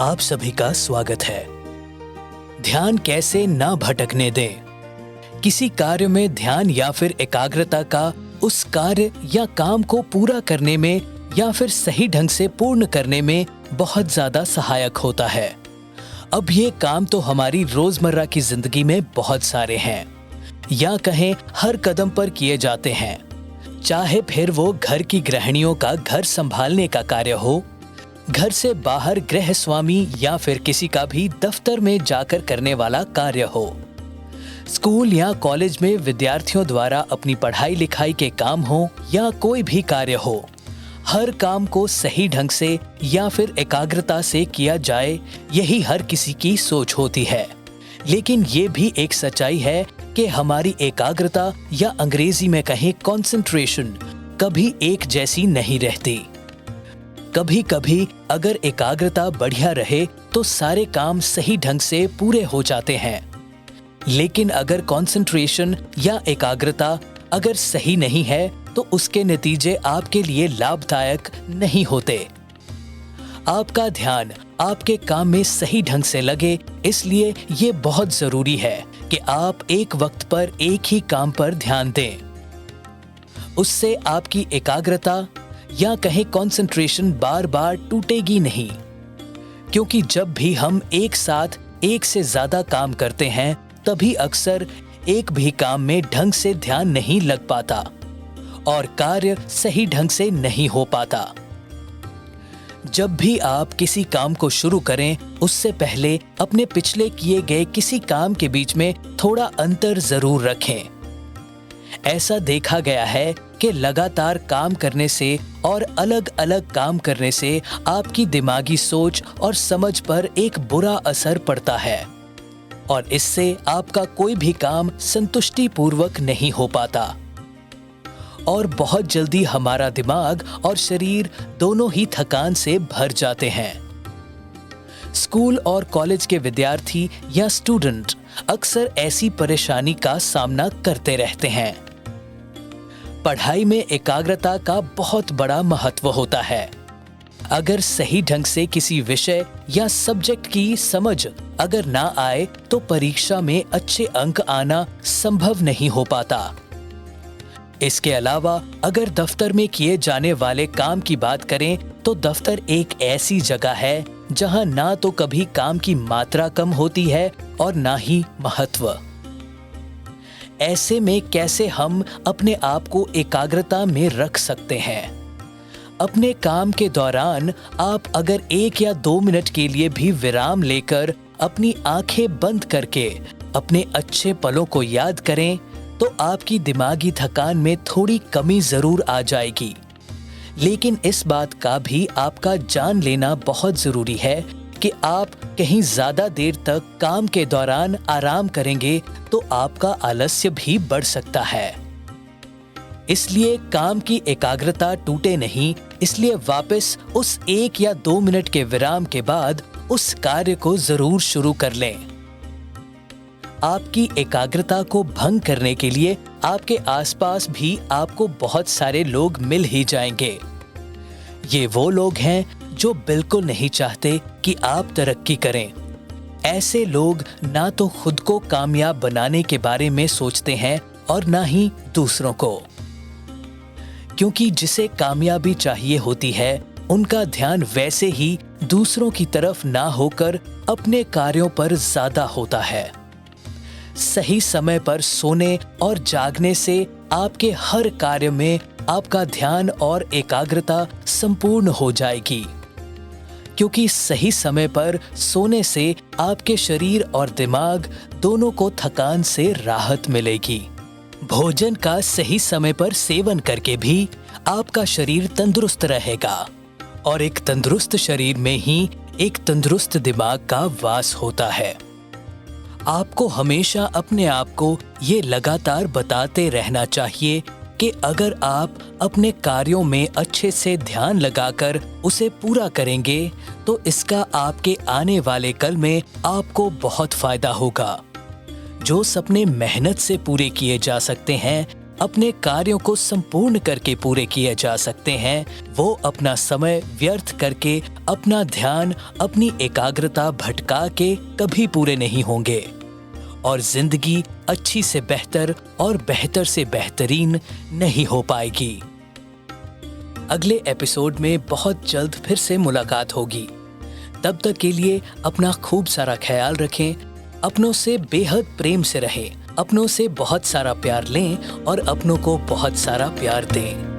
आप सभी का स्वागत है। ध्यान कैसे ना भटकने दें। किसी कार्य में ध्यान या फिर एकाग्रता का उस कार्य या काम को पूरा करने में या फिर सही ढंग से पूर्ण करने में बहुत ज्यादा सहायक होता है। अब ये काम तो हमारी रोजमर्रा की जिंदगी में बहुत सारे हैं या कहें हर कदम पर किए जाते हैं, चाहे फिर वो घर की गृहिणियों का घर संभालने का कार्य हो, घर से बाहर गृह स्वामी या फिर किसी का भी दफ्तर में जाकर करने वाला कार्य हो, स्कूल या कॉलेज में विद्यार्थियों द्वारा अपनी पढ़ाई लिखाई के काम हो या कोई भी कार्य हो, हर काम को सही ढंग से या फिर एकाग्रता से किया जाए, यही हर किसी की सोच होती है। लेकिन ये भी एक सच्चाई है कि हमारी एकाग्रता या अंग्रेजी में कहें कंसंट्रेशन कभी एक जैसी नहीं रहती। कभी कभी अगर एकाग्रता बढ़िया रहे तो सारे काम सही ढंग से पूरे हो जाते हैं, लेकिन अगर कंसंट्रेशन या एकाग्रता अगर सही नहीं है तो उसके नतीजे आपके लिए लाभदायक नहीं होते। आपका ध्यान आपके काम में सही ढंग से लगे, इसलिए ये बहुत जरूरी है कि आप एक वक्त पर एक ही काम पर ध्यान दें। उससे आपकी एकाग्रता या कहें कंसंट्रेशन बार बार टूटेगी नहीं, क्योंकि जब भी हम एक साथ एक से ज्यादा काम करते हैं तभी अक्सर एक भी काम में ढंग से ध्यान नहीं लग पाता और कार्य सही ढंग से नहीं हो पाता। जब भी आप किसी काम को शुरू करें उससे पहले अपने पिछले किए गए किसी काम के बीच में थोड़ा अंतर जरूर रखें। ऐसा देखा गया है कि लगातार काम करने से और अलग अलग काम करने से आपकी दिमागी सोच और समझ पर एक बुरा असर पड़ता है और इससे आपका कोई भी काम संतुष्टि पूर्वक नहीं हो पाता और बहुत जल्दी हमारा दिमाग और शरीर दोनों ही थकान से भर जाते हैं। स्कूल और कॉलेज के विद्यार्थी या स्टूडेंट अक्सर ऐसी परेशानी का सामना करते रहते हैं। पढ़ाई में एकाग्रता का बहुत बड़ा महत्व होता है। अगर सही ढंग से किसी विषय या सब्जेक्ट की समझ अगर ना आए तो परीक्षा में अच्छे अंक आना संभव नहीं हो पाता। इसके अलावा अगर दफ्तर में किए जाने वाले काम की बात करें तो दफ्तर एक ऐसी जगह है जहां ना तो कभी काम की मात्रा कम होती है और ना ही महत्व। ऐसे में कैसे हम अपने आप को एकाग्रता में रख सकते हैं? अपने काम के दौरान आप अगर 1 या 2 मिनट के लिए भी विराम लेकर अपनी आंखें बंद करके अपने अच्छे पलों को याद करें तो आपकी दिमागी थकान में थोड़ी कमी जरूर आ जाएगी। लेकिन इस बात का भी आपका जान लेना बहुत जरूरी है कि आप कहीं ज्यादा देर तक काम के दौरान आराम करेंगे तो आपका आलस्य भी बढ़ सकता है। इसलिए काम की एकाग्रता टूटे नहीं, इसलिए वापस उस 1 या 2 मिनट के विराम के बाद उस कार्य को जरूर शुरू कर लें। आपकी एकाग्रता को भंग करने के लिए आपके आसपास भी आपको बहुत सारे लोग मिल ही जाएंगे। ये वो लोग हैं जो बिल्कुल नहीं चाहते कि आप तरक्की करें। ऐसे लोग ना तो खुद को कामयाब बनाने के बारे में सोचते हैं और ना ही दूसरों को, क्योंकि जिसे कामयाबी चाहिए होती है उनका ध्यान वैसे ही दूसरों की तरफ ना होकर अपने कार्यों पर ज्यादा होता है। सही समय पर सोने और जागने से आपके हर कार्य में आपका ध्यान और एकाग्रता संपूर्ण हो जाएगी, क्योंकि सही समय पर सोने से आपके शरीर और दिमाग दोनों को थकान से राहत मिलेगी। भोजन का सही समय पर सेवन करके भी आपका शरीर तंदुरुस्त रहेगा और एक तंदुरुस्त शरीर में ही एक तंदुरुस्त दिमाग का वास होता है। आपको हमेशा अपने आप को ये लगातार बताते रहना चाहिए कि अगर आप अपने कार्यों में अच्छे से ध्यान लगाकर उसे पूरा करेंगे तो इसका आपके आने वाले कल में आपको बहुत फायदा होगा। जो सपने मेहनत से पूरे किए जा सकते हैं अपने कार्यों को संपूर्ण करके पूरे किए जा सकते हैं, वो अपना समय व्यर्थ करके, अपना ध्यान, अपनी एकाग्रता भटका के कभी पूरे नहीं होंगे और जिंदगी अच्छी से बेहतर और बेहतर से बेहतरीन नहीं हो पाएगी। अगले एपिसोड में बहुत जल्द फिर से मुलाकात होगी। तब तक के लिए अपना खूब सारा ख्याल रखें, अपनों से बेहद प्रेम से रहें, अपनों से बहुत सारा प्यार लें और अपनों को बहुत सारा प्यार दें।